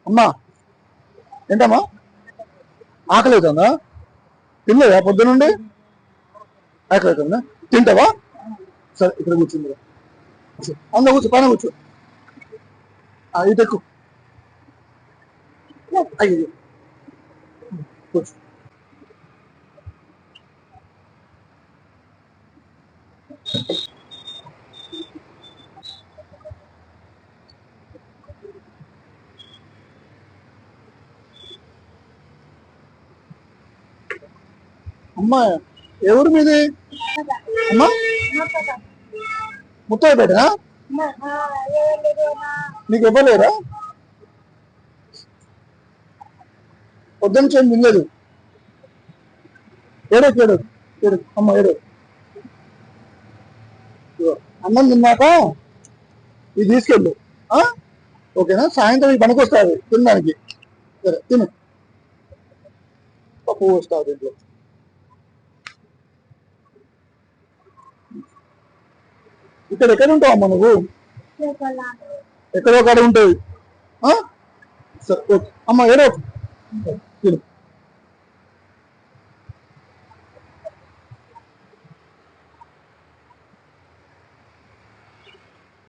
అమ్మా ఏంటమ్మా ఆకలి అవుతుందా? తినలేదా పొద్దునుండి? ఆకలి అవుతుందా? తింటావా? సరే ఇక్కడ కూర్చుంది. అందులో కూర్చో, పైన కూర్చో. ఇటు ఎక్కువ. అయ్యో కూర్చో. అమ్మా ఎవరు మీది? అమ్మా ముత్తైపేటనా? నీకు ఇవ్వలేరా? పొద్దున్న చేయం తినలేదు. ఏడు అమ్మ ఏడు. అన్నం తిన్నాక ఇది తీసుకెళ్ళు. ఓకేనా? సాయంత్రం ఈ పనికి వస్తుంది తినడానికి. సరే తిను. పప్పు వస్తుంది ఇంట్లో. ఇక్కడ ఎక్కడ ఉంటావు అమ్మ నువ్వు? ఎక్కడో కాడ ఉంటుంది. సరే ఓకే అమ్మ ఏడో తిను.